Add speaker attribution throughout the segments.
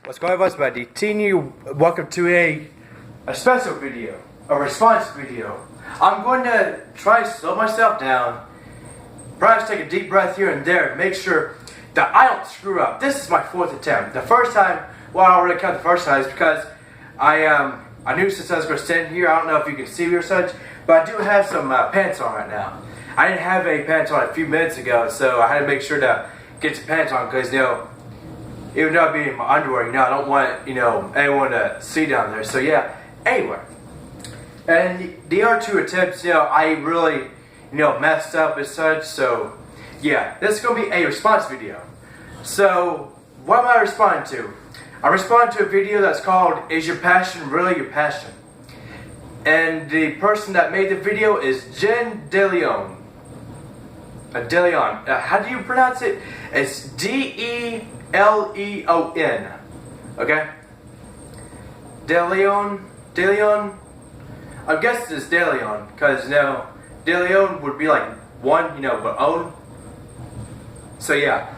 Speaker 1: What's going on, everybody? Teeny, welcome to a special video, a response video. I'm going to try to slow myself down, perhaps take a deep breath here and there to make sure that I don't screw up. This is my fourth attempt. The first time, well, I already count the first time, is because I knew since I was going to stand here, I don't know if you can see me or such, but I do have some pants on right now. I didn't have any pants on a few minutes ago, so I had to make sure to get some pants on because, even though I'd be in my underwear, I don't want, anyone to see down there. So yeah, anyway. And the other two attempts, I really, messed up and such. So yeah, this is going to be a response video. So what am I responding to? I respond to a video that's called, "Is Your Passion Really Your Passion?" And the person that made the video is Jen Deleon. Deleon. How do you pronounce it? It's Deleon. Okay? Deleon? I guess it's Deleon, because, Deleon would be like one, but own. So yeah.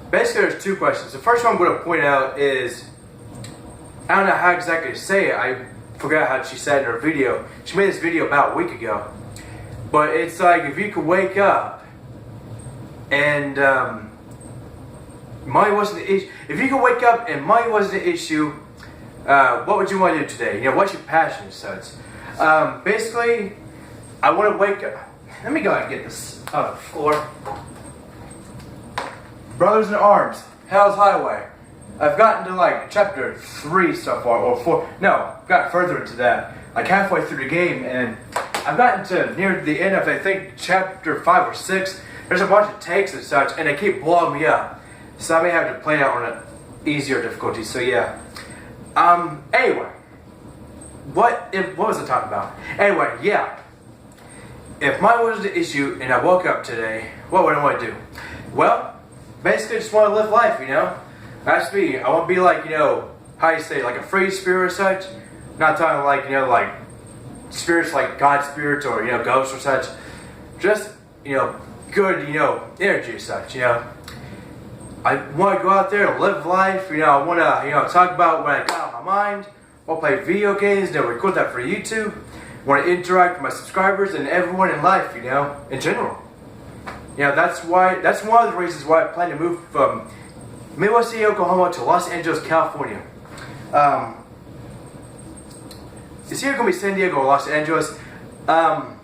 Speaker 1: Basically there's two questions. The first one I'm going to point out is, I don't know how exactly to say it. I forgot how she said in her video. She made this video about a week ago. But it's like, if you could wake up and money wasn't the issue. If you could wake up and money wasn't the issue, what would you want to do today? What's your passion and such? Basically, I want to wake up. Let me go ahead and get this on the floor. Brothers in Arms, Hell's Highway. I've gotten to like chapter 3 so far, or 4. No, got further into that. Like halfway through the game, and I've gotten to near the end of, I think, chapter 5 or 6. There's a bunch of takes and such, and they keep blowing me up. So I may have to play out on an easier difficulty, so yeah. Anyway. What was I talking about? Anyway, yeah. If mine was the issue and I woke up today, what would I want to do? Well, basically I just want to live life, That's me. I want to be like, how you say, like a free spirit or such. Not talking like, like spirits like God spirits or, ghosts or such. Just, good, energy or such, I want to go out there and live life, I want to, talk about what I got on my mind. I want to play video games, record that for YouTube. I want to interact with my subscribers and everyone in life, in general. That's one of the reasons why I plan to move from Midwest City, Oklahoma to Los Angeles, California. It's either going to be San Diego or Los Angeles. I'm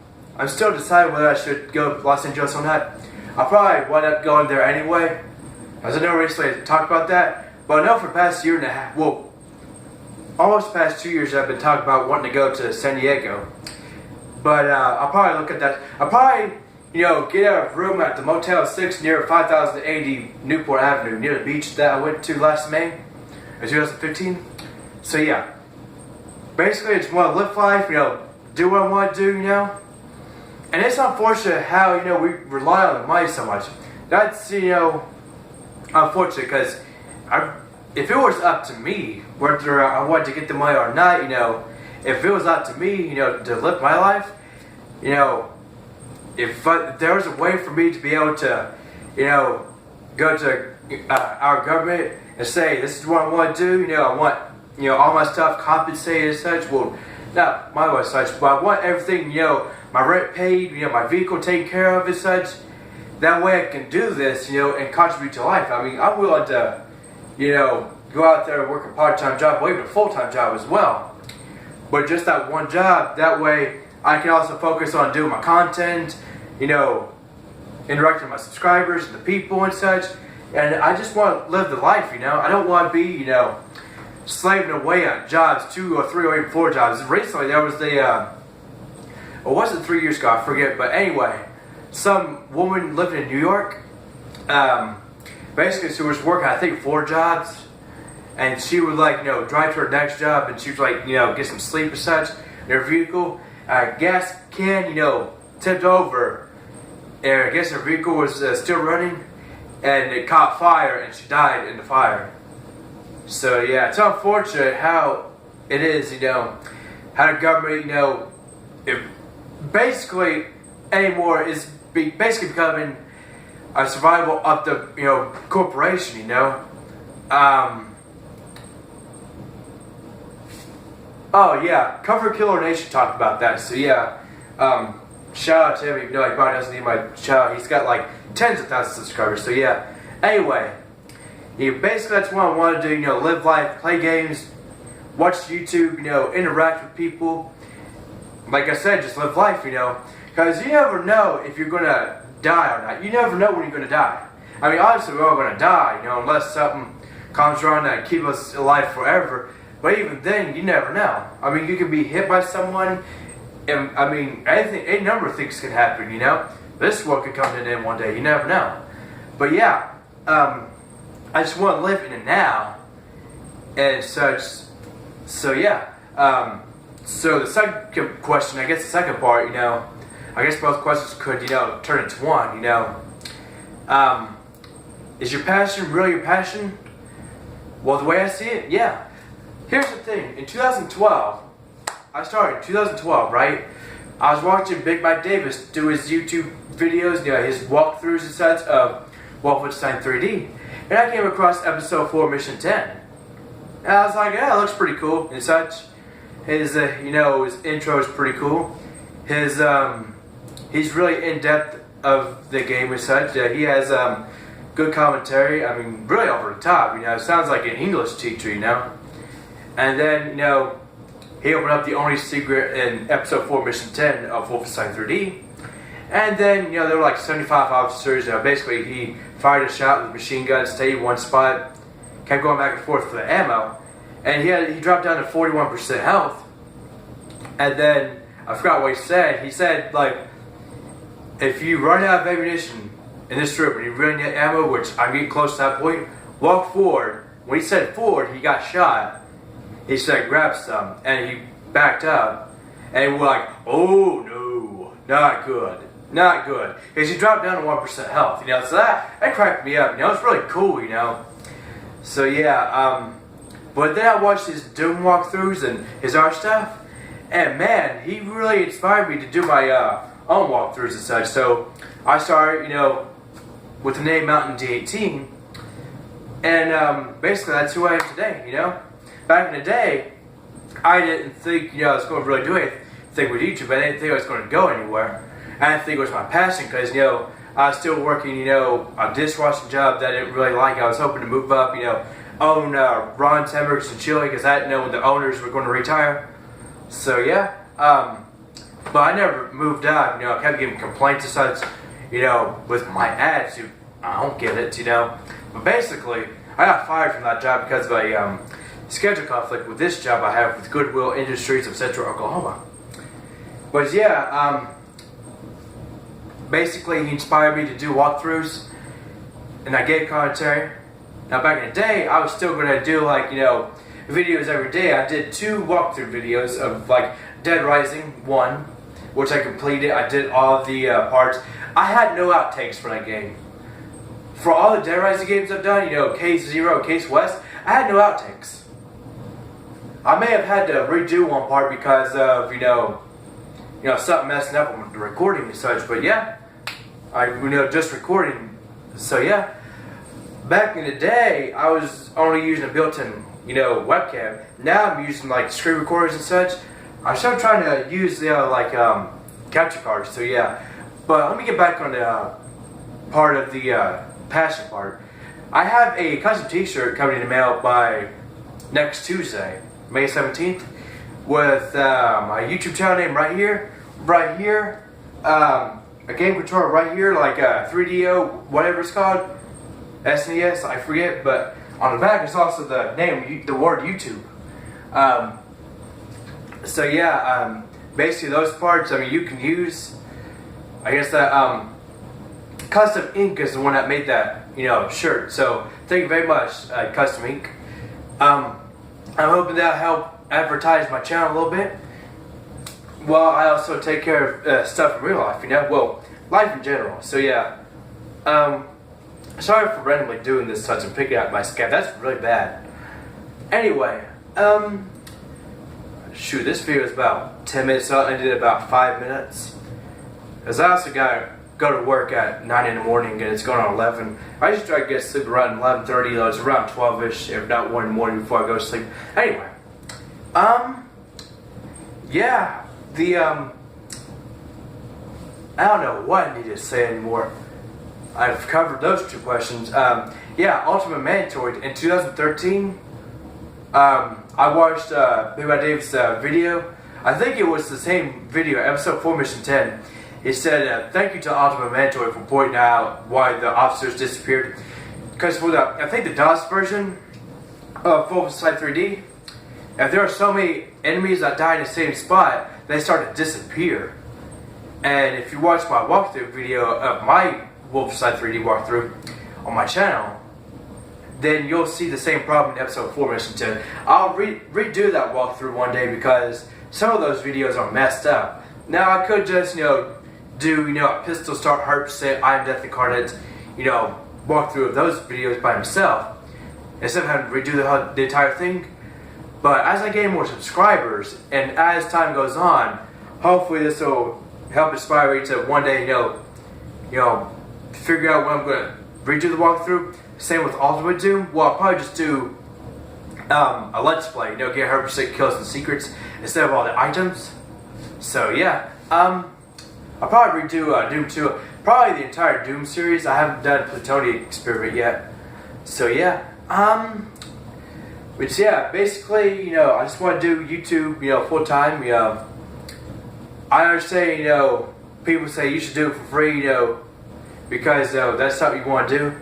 Speaker 1: still deciding whether I should go to Los Angeles or not. I'll probably wind up going there anyway. As I know recently I talked about that. But I know for the past year and a half, well, almost the past 2 years I've been talking about wanting to go to San Diego. But I'll probably look at that. I'll probably, get a room at the Motel 6 near 5080 Newport Avenue, near the beach that I went to last May, or 2015. So yeah. Basically, I just want to live life, do what I want to do, And it's unfortunate how, we rely on the money so much. That's, unfortunate because if it was up to me, whether I wanted to get the money or not, if it was up to me, to live my life, if there was a way for me to be able to, go to our government and say, this is what I want to do, I want, all my stuff compensated and such, well, not my way and such, but I want everything, my rent paid, my vehicle taken care of and such. That way I can do this, and contribute to life. I mean, I'm willing to, go out there and work a part-time job or even a full-time job as well. But just that one job, that way I can also focus on doing my content, interacting with my subscribers and the people and such. And I just want to live the life, I don't want to be, slaving away at jobs, 2 or 3 or even 4 jobs. Recently there was or was it 3 years ago, I forget, but anyway, some woman living in New York, basically she was working, I think, 4 jobs, and she would drive to her next job, and she would get some sleep and such in her vehicle. Gas can, tipped over, and I guess her vehicle was still running, and it caught fire, and she died in the fire. So yeah, it's unfortunate how it is, how the government, it basically anymore is basically becoming a survival of the, corporation, Oh yeah, Cover Killer Nation talked about that. So yeah, shout out to him. Even though he probably doesn't need my shout out, he's got like tens of thousands of subscribers. So yeah. Anyway, basically that's what I want to do. Live life, play games, watch YouTube. Interact with people. Like I said, just live life. Because you never know if you're gonna die or not. You never know when you're gonna die. I mean, obviously we're all gonna die. Unless something comes around that keep us alive forever. But even then, you never know. I mean, you could be hit by someone, and I mean, any number of things can happen. This world could come to an end one day. You never know. But yeah, I just want to live in the now, and such. So yeah. So the second question, I guess the second part, I guess both questions could, turn into one. Is your passion really your passion? Well, the way I see it, yeah. Here's the thing. In 2012, I started in 2012, right? I was watching Big Mike Davis do his YouTube videos, his walkthroughs and such of Wolfenstein 3D. And I came across episode 4, mission 10. And I was like, yeah, it looks pretty cool and such. His, his intro is pretty cool. He's really in depth of the game and such. He has, good commentary. I mean, really over the top, It sounds like an English teacher, And then, he opened up the only secret in episode 4, mission 10 of Wolfenstein 3D. And then, there were like 75 officers. Basically, he fired a shot with a machine gun, stayed in one spot, kept going back and forth for the ammo. And he dropped down to 41% health. And then, I forgot what he said. He said, like, if you run out of ammunition in this room and you run out of ammo, which I'm getting close to that point, walk forward. When he said forward, he got shot. He said grab some, and he backed up. And we're like, oh no, not good. Not good. Because he dropped down to 1% health, So that cracked me up, It's really cool, So yeah, but then I watched his Doom walkthroughs and his art stuff. And man, he really inspired me to do my own walkthroughs and such. So I started, with the name Mountain D18. And basically that's who I am today, Back in the day, I didn't think, I was going to really do anything with YouTube. I didn't think I was going to go anywhere. I didn't think it was my passion because, I was still working, a dishwashing job that I didn't really like. I was hoping to move up, own Ron's Hamburgers and Chili because I didn't know when the owners were going to retire. So yeah, but I never moved out, I kept getting complaints and such, with my attitude. I don't get it, But basically, I got fired from that job because of a schedule conflict with this job I have with Goodwill Industries of Central Oklahoma. But yeah, basically he inspired me to do walkthroughs, and I gave commentary. Now back in the day, I was still going to do videos every day. I did 2 walkthrough videos of Dead Rising 1, which I completed. I did all the parts. I had no outtakes for that game. For all the Dead Rising games I've done, Case Zero, Case West, I had no outtakes. I may have had to redo one part because of, something messing up with the recording and such, but yeah, just recording. So yeah, back in the day, I was only using a built-in, webcam. Now I'm using screen recorders and such. I started trying to use capture cards. So yeah, but let me get back on the part of the passion part. I have a custom T-shirt coming in the mail by next Tuesday, May 17th, with my YouTube channel name right here, a game controller right here, like a 3DO, whatever it's called, SNES, I forget, but on the back is also the name, the word YouTube. So yeah, basically those parts, you can use, I guess that Custom Ink is the one that made that, shirt. So thank you very much, Custom Ink. I'm hoping that'll help advertise my channel a little bit. Well, I also take care of stuff in real life, well, life in general. So yeah, sorry for randomly doing this touch and picking out my scab. That's really bad. Anyway, shoot, this video is about 10 minutes long. I did about 5 minutes. Because I also got go to work at 9 in the morning and it's going on 11. I just try to get to sleep around 11:30. It's around 12ish, if not 1 in the morning before I go to sleep. Anyway, yeah, I don't know what I need to say anymore. I've covered those 2 questions. Yeah, Ultimate Mandatory in 2013. I watched Big Bad Dave's video. I think it was the same video, episode 4, mission 10. He said, thank you to Ultimate Mandatory for pointing out why the officers disappeared. Because for I think the DOS version of Full Sight 3D, if there are so many enemies that die in the same spot, they start to disappear. And if you watch my walkthrough video of my Wolfenstein 3D walkthrough on my channel, then you'll see the same problem in episode 4, mission 10. I'll redo that walkthrough one day because some of those videos are messed up. Now I could just, do, a pistol start 100%, I am Death Incarnate, walkthrough of those videos by himself, instead of having to redo the entire thing. But as I gain more subscribers, and as time goes on, hopefully this will help inspire me to one day, figure out when I'm going to redo the walkthrough. Same with Ultimate Doom. Well, I'll probably just do a Let's Play, get 100% kills and secrets instead of all the items. So yeah, I'll probably redo Doom 2, probably the entire Doom series. I haven't done Plutonian Experiment yet. So yeah, but yeah, basically, I just want to do YouTube, full time. I understand, people say you should do it for free, because that's something you want to do.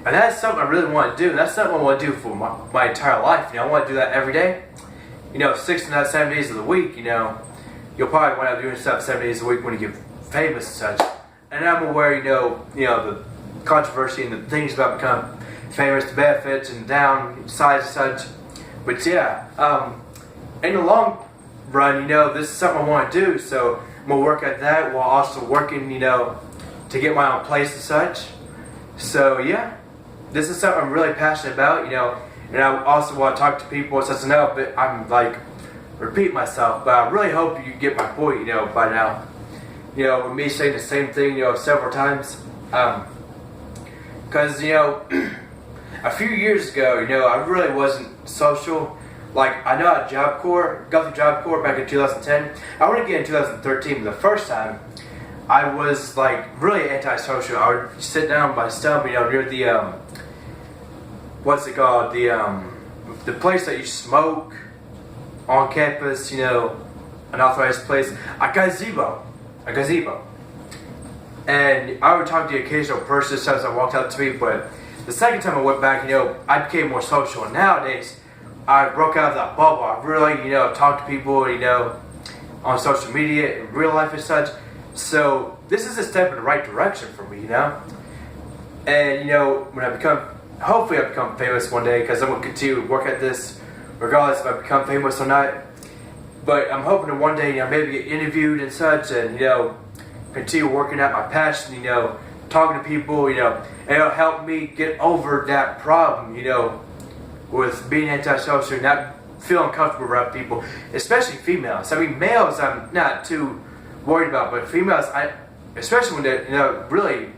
Speaker 1: And that's something I really want to do. That's something I want to do for my entire life. I want to do that every day. 6 to 7 days of the week, you'll probably wind up doing stuff 7 days a week when you get famous and such. And I'm aware, the controversy and the things about becoming famous, the benefits and downsides and such. But yeah, in the long run, this is something I want to do. So I'm going to work at that while also working, to get my own place and such. So yeah, this is something I'm really passionate about, and I also want to talk to people and such. But I'm repeat myself, but I really hope you get my point, by now. With me saying the same thing, several times. Because, a few years ago, I really wasn't social. Like, I know at Job Corps, got through Job Corps back in 2010. I went again in 2013, but the first time, I was, really antisocial. I would sit down by stump, near the, what's it called? The place that you smoke on campus, an authorized place. A gazebo. And I would talk to the occasional person as I walked up to me, but the second time I went back, I became more social. And nowadays, I broke out of that bubble. I really, talk to people, on social media, in real life and such. So this is a step in the right direction for me, And when hopefully I become famous one day, because I'm going to continue to work at this, regardless if I become famous or not. But I'm hoping to one day, maybe get interviewed and such, and, continue working at my passion, talking to people, and it'll help me get over that problem, with being antisocial and not feeling comfortable around people, especially females. I mean, males I'm not too worried about, but females, especially when they're, really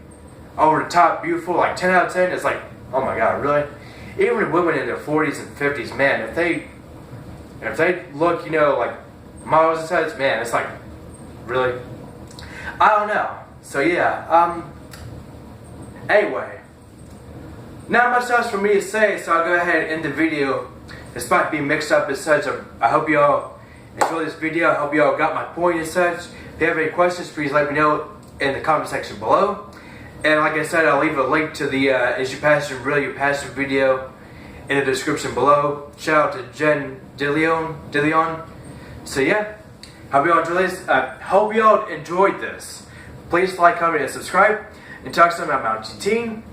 Speaker 1: over the top, beautiful, 10 out of 10, it's like, oh my god, really? Even women in their 40s and 50s, man, if they look, like models and such, man, it's like, really? I don't know. So yeah, anyway, not much else for me to say, so I'll go ahead and end the video. Despite being mixed up and such, I hope you all enjoyed this video. I hope you all got my point and such. If you have any questions, please let me know in the comment section below. And like I said, I'll leave a link to the Is Your Passion Really Your Passion video in the description below. Shout out to Jen Deleon. So yeah, hope you all enjoyed this. Hope you all enjoyed this. Please like, comment, and subscribe. And talk to them about Mountain Team.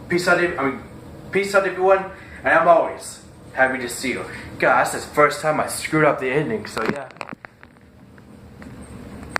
Speaker 1: Peace out, everyone. And I'm always happy to see you. God, that's the first time I screwed up the ending. So yeah.